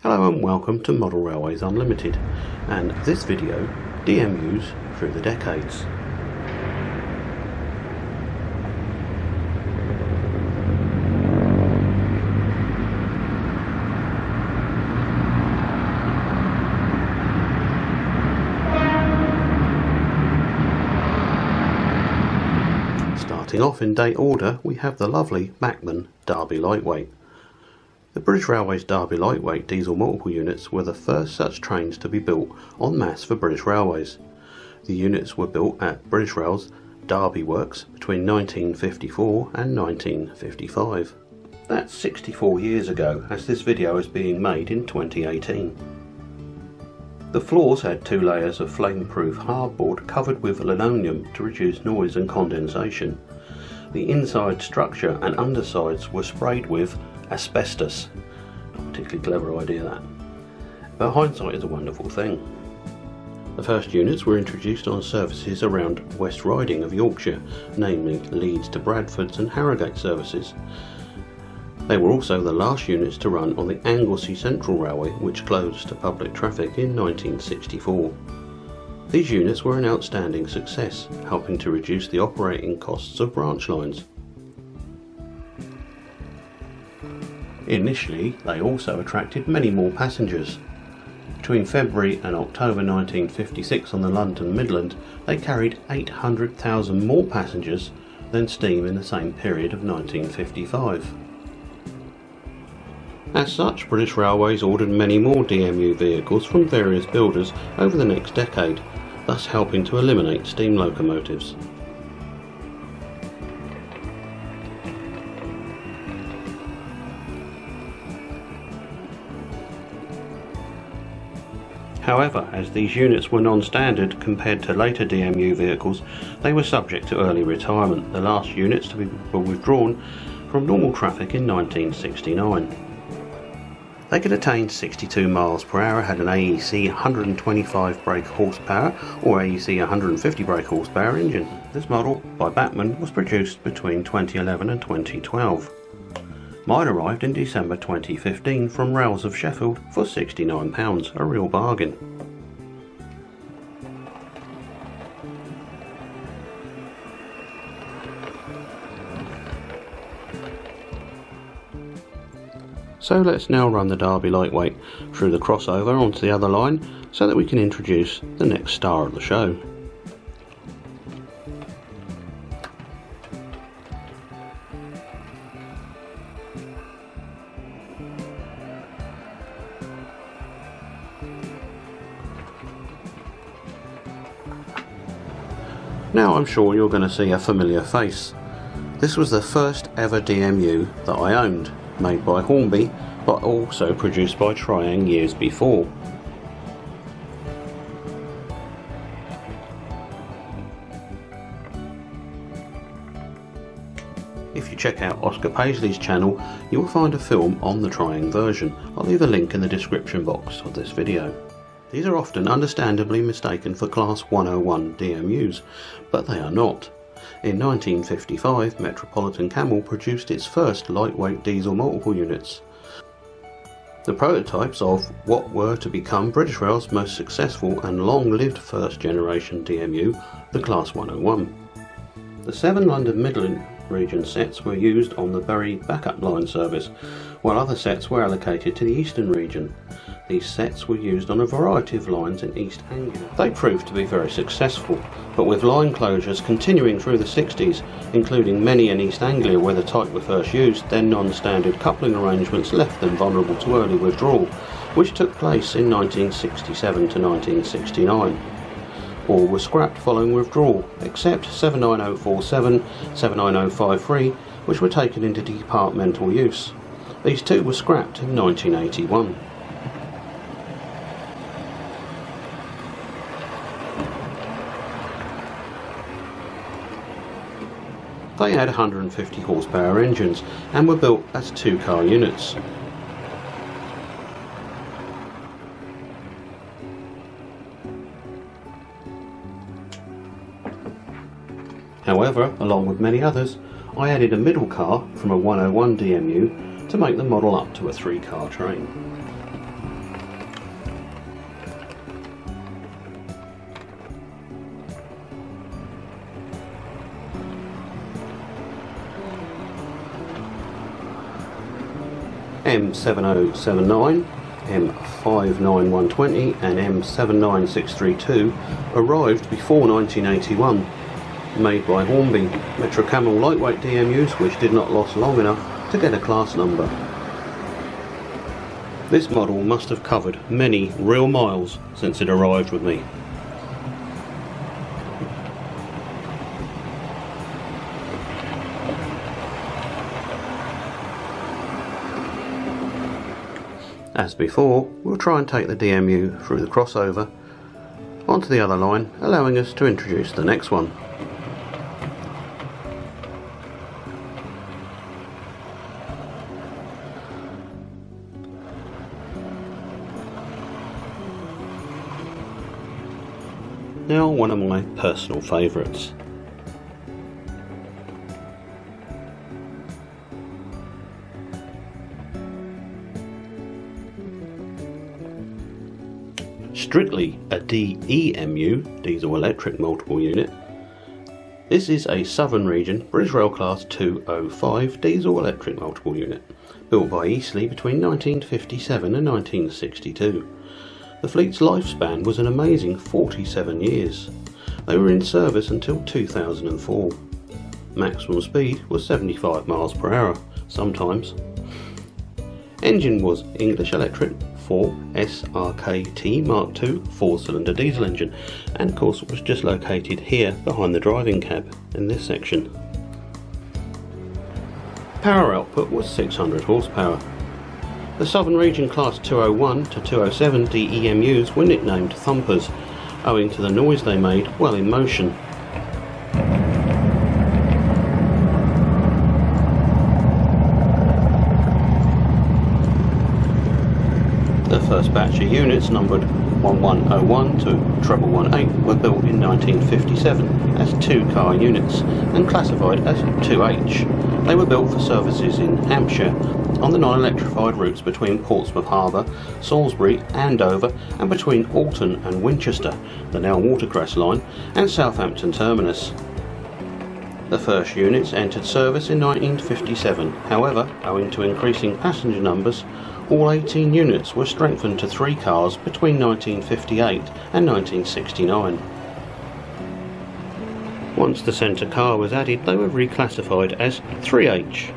Hello and welcome to Model Railways Unlimited, and this video, DMUs through the decades. Starting off in date order, we have the lovely Bachmann Derby Lightweight. The British Railways Derby Lightweight diesel multiple units were the first such trains to be built en masse for British Railways. The units were built at British Rail's Derby Works between 1954 and 1955. That's 64 years ago, as this video is being made in 2018. The floors had 2 layers of flame-proof hardboard covered with linoleum to reduce noise and condensation. The inside structure and undersides were sprayed with asbestos. Not a particularly clever idea, that. But hindsight is a wonderful thing. The first units were introduced on services around West Riding of Yorkshire, namely Leeds to Bradford's and Harrogate services. They were also the last units to run on the Anglesey Central Railway, which closed to public traffic in 1964. These units were an outstanding success, helping to reduce the operating costs of branch lines. Initially, they also attracted many more passengers. Between February and October 1956 on the London Midland, they carried 800,000 more passengers than steam in the same period of 1955. As such, British Railways ordered many more DMU vehicles from various builders over the next decade, thus helping to eliminate steam locomotives. However, as these units were non-standard compared to later DMU vehicles, they were subject to early retirement, the last units to be withdrawn from normal traffic in 1969. They could attain 62 miles per hour, had an AEC 125 brake horsepower or AEC 150 brake horsepower engine. This model, by Bachmann, was produced between 2011 and 2012. Mine arrived in December 2015 from Rails of Sheffield for £69, a real bargain. So let's now run the Derby Lightweight through the crossover onto the other line so that we can introduce the next star of the show. Now I'm sure you're going to see a familiar face. This was the first ever DMU that I owned, made by Hornby, but also produced by Triang years before. If you check out Oscar Paisley's channel, you will find a film on the Triang version. I'll leave a link in the description box of this video. These are often understandably mistaken for Class 101 DMUs, but they are not. In 1955, Metro-Cammell produced its first lightweight diesel multiple units. The prototypes of what were to become British Rail's most successful and long-lived first generation DMU, the Class 101. The 7 London Midland region sets were used on the Bury backup line service, while other sets were allocated to the Eastern region. These sets were used on a variety of lines in East Anglia. They proved to be very successful, but with line closures continuing through the 60s, including many in East Anglia where the type were first used, then non-standard coupling arrangements left them vulnerable to early withdrawal, which took place in 1967 to 1969. All were scrapped following withdrawal, except 79047, 79053, which were taken into departmental use. These two were scrapped in 1981. They had 150 horsepower engines and were built as 2-car units. However, along with many others, I added a middle car from a 101 DMU to make the model up to a 3-car train. M7079, M59120 and M79632 arrived before 1981, made by Hornby Metro-Cammell Lightweight DMUs, which did not last long enough to get a class number. This model must have covered many real miles since it arrived with me. As before, we'll try and take the DMU through the crossover onto the other line, allowing us to introduce the next one. Now, one of my personal favourites. Strictly a DEMU, diesel electric multiple unit. This is a Southern Region British Rail Class 205 diesel electric multiple unit, built by Eastleigh between 1957 and 1962. The fleet's lifespan was an amazing 47 years. They were in service until 2004. Maximum speed was 75 miles per hour, sometimes. Engine was English Electric 4SRKT Mark II 4-cylinder diesel engine, and of course it was just located here behind the driving cab in this section. Power output was 600 horsepower. The Southern Region Class 201 to 207 DEMUs were nicknamed thumpers, owing to the noise they made while in motion. The first batch of units, numbered 1101 to 1118, were built in 1957 as 2-car units and classified as 2H. They were built for services in Hampshire on the non-electrified routes between Portsmouth Harbour, Salisbury, Andover, and between Alton and Winchester, the now Watercress line, and Southampton Terminus. The first units entered service in 1957, however, owing to increasing passenger numbers, all 18 units were strengthened to 3 cars between 1958 and 1969. Once the centre car was added, they were reclassified as 3H.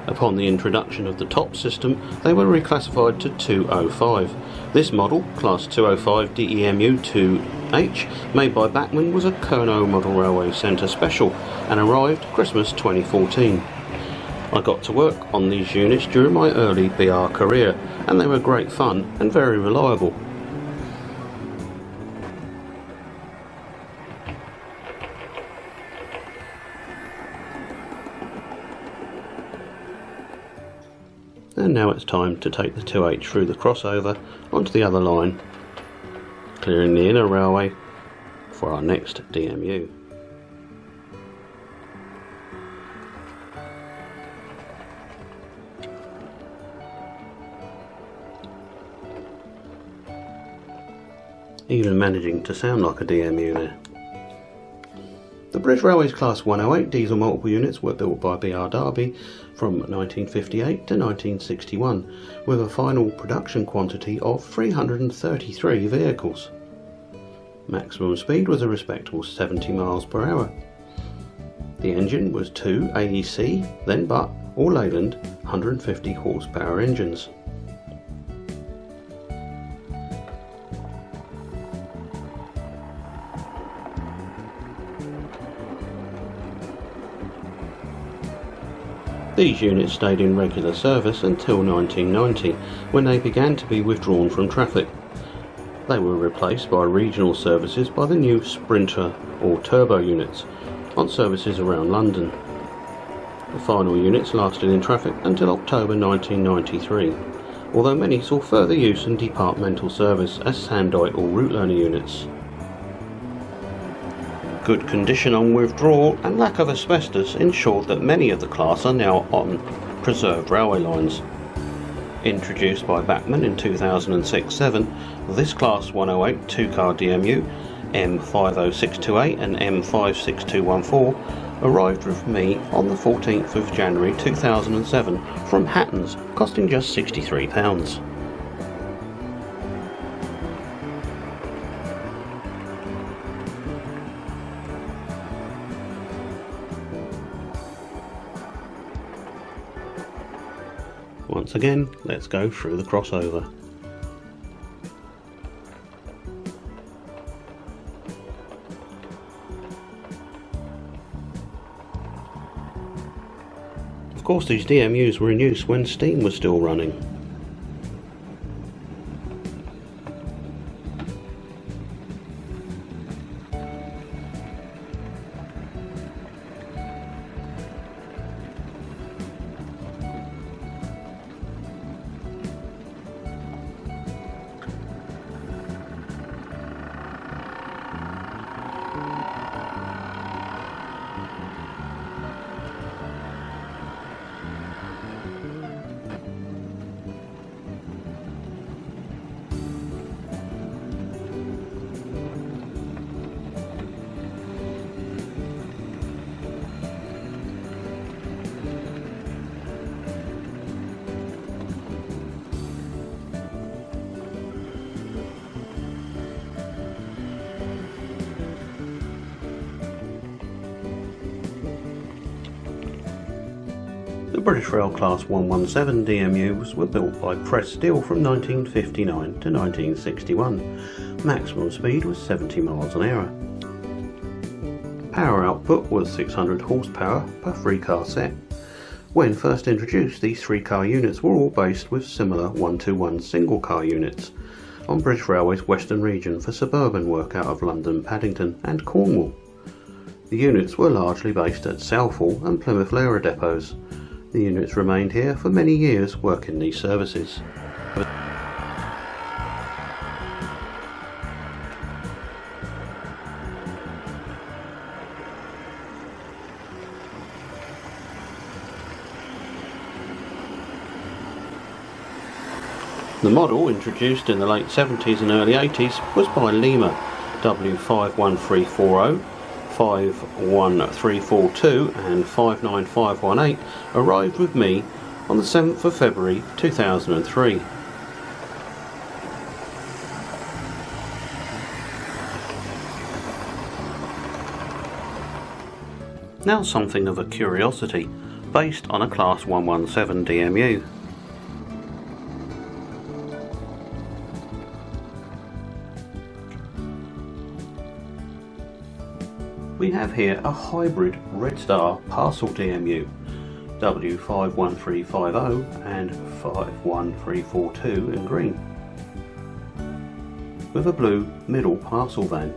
Upon the introduction of the top system, they were reclassified to 205. This model, Class 205 DEMU 2H, made by Bachmann, was a Kernow Model Railway Centre special and arrived Christmas 2014. I got to work on these units during my early BR career, and they were great fun and very reliable. And now it's time to take the 2H through the crossover onto the other line, clearing the inner railway for our next DMU. Even managing to sound like a DMU there. The British Railways Class 108 diesel multiple units were built by BR Derby from 1958 to 1961, with a final production quantity of 333 vehicles. Maximum speed was a respectable 70 miles per hour. The engine was 2 AEC, then Butt or Leyland 150 horsepower engines. These units stayed in regular service until 1990, when they began to be withdrawn from traffic. They were replaced by regional services by the new Sprinter or Turbo units on services around London. The final units lasted in traffic until October 1993, although many saw further use in departmental service as Sandite or Route Learner units. Good condition on withdrawal and lack of asbestos ensured that many of the class are now on preserved railway lines. Introduced by Bachmann in 2006-07, this Class 108 2-car DMU, M50628 and M56214, arrived with me on the 14th of January 2007 from Hatton's, costing just £63. Once again, let's go through the crossover. Of course, these DMUs were in use when steam was still running. The British Rail Class 117 DMUs were built by pressed steel from 1959 to 1961. Maximum speed was 70 miles an hour. Power output was 600 horsepower per 3-car set. When first introduced, these 3-car units were all based with similar 1-to-1 single-car units on British Railway's Western region for suburban work out of London, Paddington and Cornwall. The units were largely based at Southall and Plymouth Lara depots. The units remained here for many years working these services. The model, introduced in the late 70s and early 80s, was by Lima W51340, 51342 and 59518, arrived with me on the 7th of February 2003. Now something of a curiosity, based on a Class 117 DMU. We have here a hybrid Red Star parcel DMU, W51350 and 51342 in green, with a blue middle parcel van.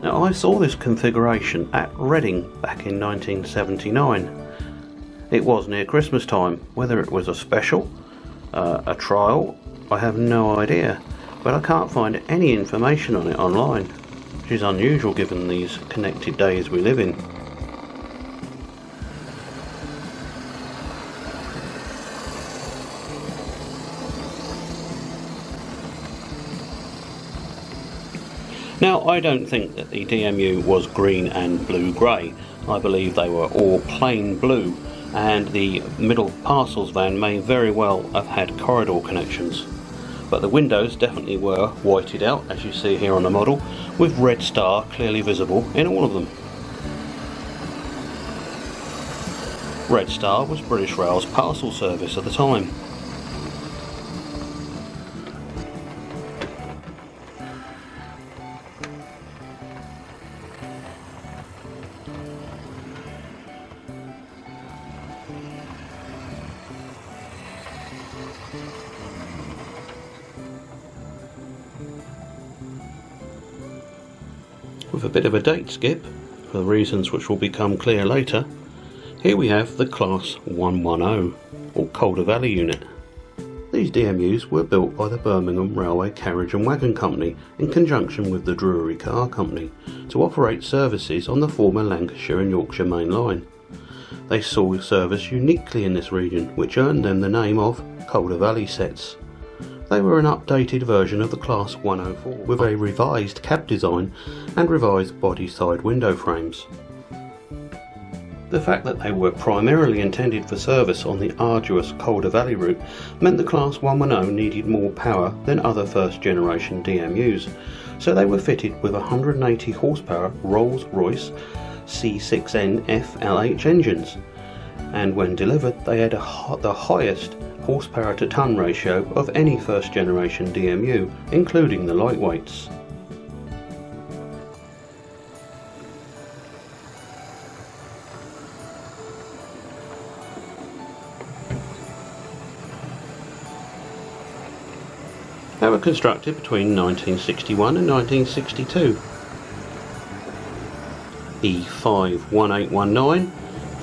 Now, I saw this configuration at Reading back in 1979. It was near Christmas time. Whether it was a special, a trial, I have no idea, but I can't find any information on it online, which is unusual given these connected days we live in. Now, I don't think that the DMU was green and blue-grey. I believe they were all plain blue, and the middle parcels van may very well have had corridor connections. But the windows definitely were whited out, as you see here on the model, with Red Star clearly visible in all of them. Red Star was British Rail's parcel service at the time. With a bit of a date skip, for reasons which will become clear later, here we have the Class 110, or Calder Valley unit. These DMUs were built by the Birmingham Railway Carriage and Wagon Company in conjunction with the Drury Car Company to operate services on the former Lancashire and Yorkshire Main Line. They saw service uniquely in this region, which earned them the name of Calder Valley sets. they were an updated version of the Class 104 with a revised cab design and revised body side window frames. The fact that they were primarily intended for service on the arduous Calder Valley route meant the Class 110 needed more power than other first generation DMUs, so they were fitted with 180 horsepower Rolls-Royce C6N FLH engines, and when delivered they had the highest horsepower to ton ratio of any first generation DMU, including the lightweights. They were constructed between 1961 and 1962. E51819,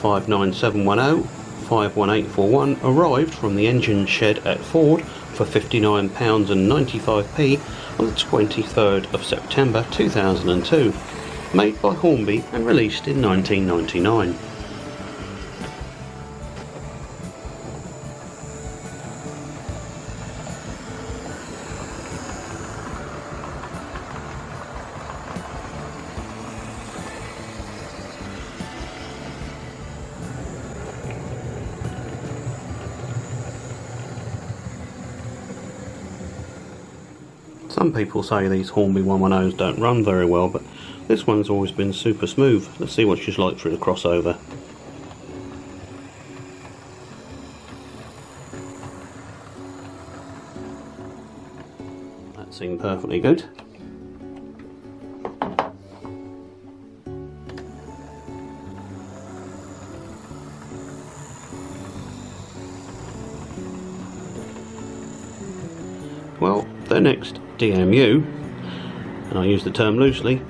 59710, 51841 arrived from the engine shed at Ford for £59.95 on the 23rd of September 2002, made by Hornby and released in 1999. Some people say these Hornby 110s don't run very well, but this one's always been super smooth. Let's see what she's like through the crossover. That seemed perfectly good. Well, the next DMU, and I use the term loosely,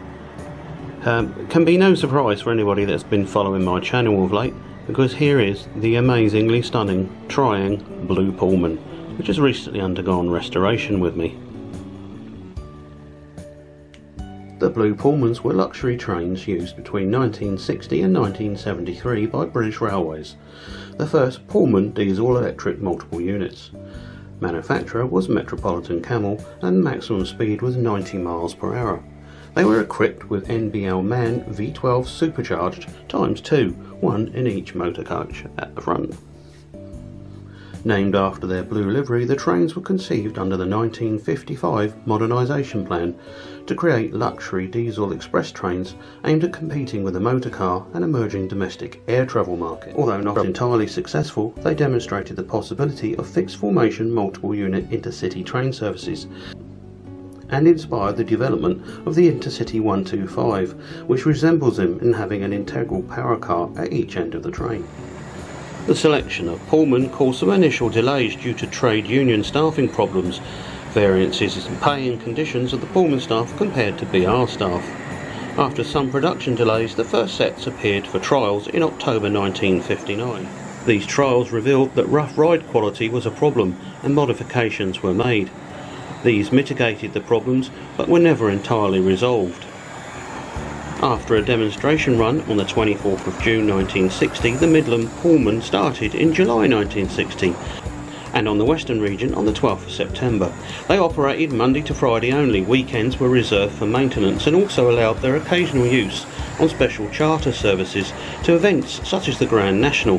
can be no surprise for anybody that's been following my channel of late, because here is the amazingly stunning Triang Blue Pullman, which has recently undergone restoration with me. The Blue Pullmans were luxury trains used between 1960 and 1973 by British Railways, the first Pullman diesel-electric multiple units. Manufacturer was Metro-Cammell and maximum speed was 90 miles per hour. They were equipped with NBL MAN V12 supercharged ×2, one in each motor coach at the front. Named after their blue livery, the trains were conceived under the 1955 modernisation plan to create luxury diesel express trains aimed at competing with the motor car and emerging domestic air travel market. Although not entirely successful, they demonstrated the possibility of fixed formation multiple unit intercity train services and inspired the development of the Intercity 125, which resembles them in having an integral power car at each end of the train. The selection of Pullman caused some initial delays due to trade union staffing problems, variances in pay and conditions of the Pullman staff compared to BR staff. After some production delays, the first sets appeared for trials in October 1959. These trials revealed that rough ride quality was a problem and modifications were made. These mitigated the problems but were never entirely resolved. After a demonstration run on the 24th of June 1960, the Midland Pullman started in July 1960, and on the Western region on the 12th of September. They operated Monday to Friday only. Weekends were reserved for maintenance and also allowed their occasional use on special charter services to events such as the Grand National.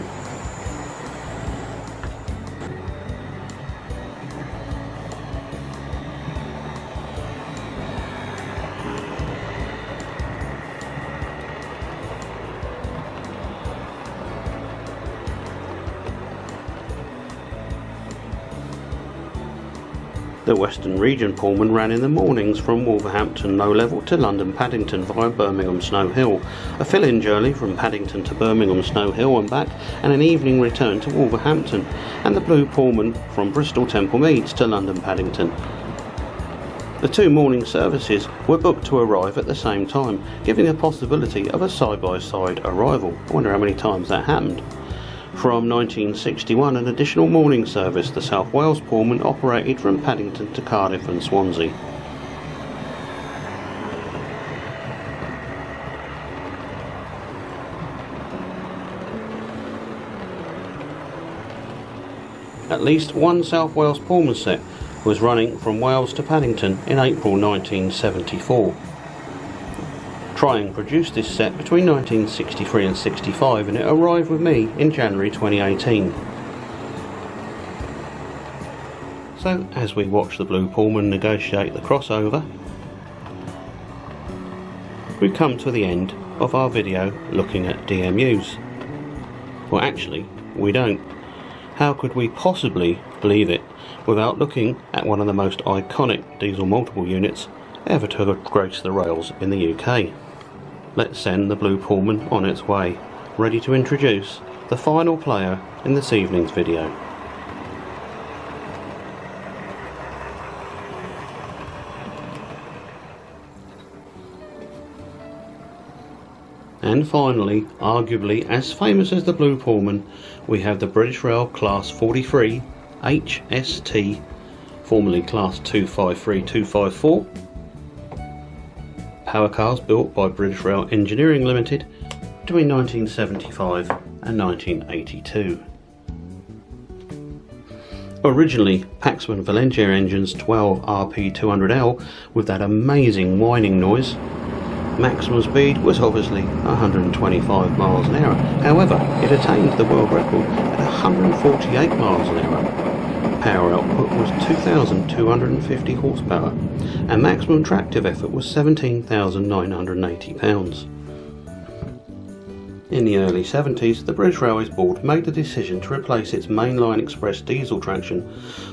The Western Region Pullman ran in the mornings from Wolverhampton Low Level to London Paddington via Birmingham Snow Hill, a fill-in journey from Paddington to Birmingham Snow Hill and back, and an evening return to Wolverhampton, and the Blue Pullman from Bristol Temple Meads to London Paddington. The two morning services were booked to arrive at the same time, giving a possibility of a side-by-side arrival. I wonder how many times that happened. From 1961, an additional morning service, the South Wales Pullman, operated from Paddington to Cardiff and Swansea. At least one South Wales Pullman set was running from Wales to Paddington in April 1974. Trying produced this set between 1963 and 65, and it arrived with me in January 2018. So as we watch the Blue Pullman negotiate the crossover, we've come to the end of our video looking at DMUs. Well, actually, we don't. How could we possibly believe it without looking at one of the most iconic diesel multiple units ever to grace the rails in the UK? Let's send the Blue Pullman on its way, ready to introduce the final player in this evening's video. And finally, arguably as famous as the Blue Pullman, we have the British Rail Class 43 HST, formerly Class 253-254. Power cars built by British Rail Engineering Limited between 1975 and 1982. Originally Paxman Valentia engines 12 RP200L with that amazing whining noise. Maximum speed was obviously 125 miles an hour. However, it attained the world record at 148 miles an hour. Power output was 2,250 horsepower, and maximum tractive effort was 17,980 pounds. In the early 70s, the British Railways Board made the decision to replace its mainline express diesel traction.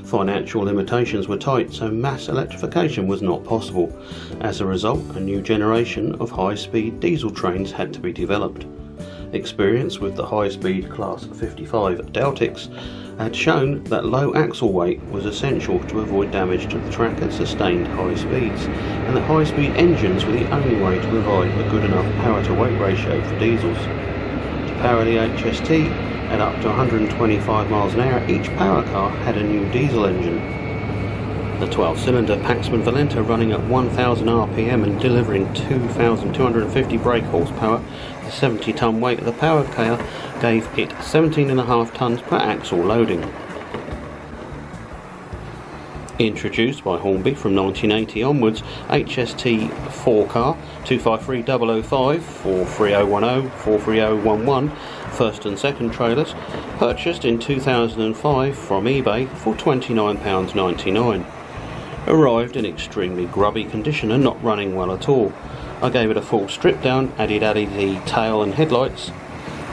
Financial limitations were tight, so mass electrification was not possible. As a result, a new generation of high-speed diesel trains had to be developed. Experience with the high-speed Class 55 Deltics had shown that low axle weight was essential to avoid damage to the track at sustained high speeds, and that high-speed engines were the only way to provide a good enough power-to-weight ratio for diesels. To power the HST at up to 125 miles an hour, each power car had a new diesel engine. The 12-cylinder Paxman Valentia running at 1000 RPM and delivering 2,250 brake horsepower, the 70-ton weight of the power car gave it 17.5 tons per axle loading. Introduced by Hornby from 1980 onwards, HST 4 car 253005, 43010, 43011 first and second trailers, purchased in 2005 from eBay for £29.99. Arrived in extremely grubby condition and not running well at all. I gave it a full strip down, added the tail and headlights,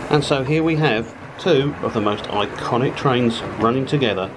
and so here we have two of the most iconic trains running together.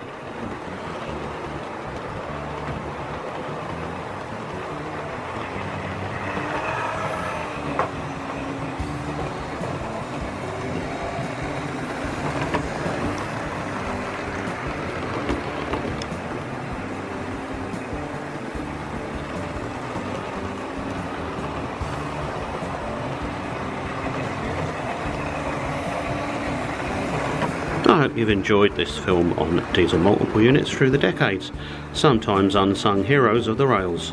I hope you've enjoyed this film on diesel multiple units through the decades, sometimes unsung heroes of the rails.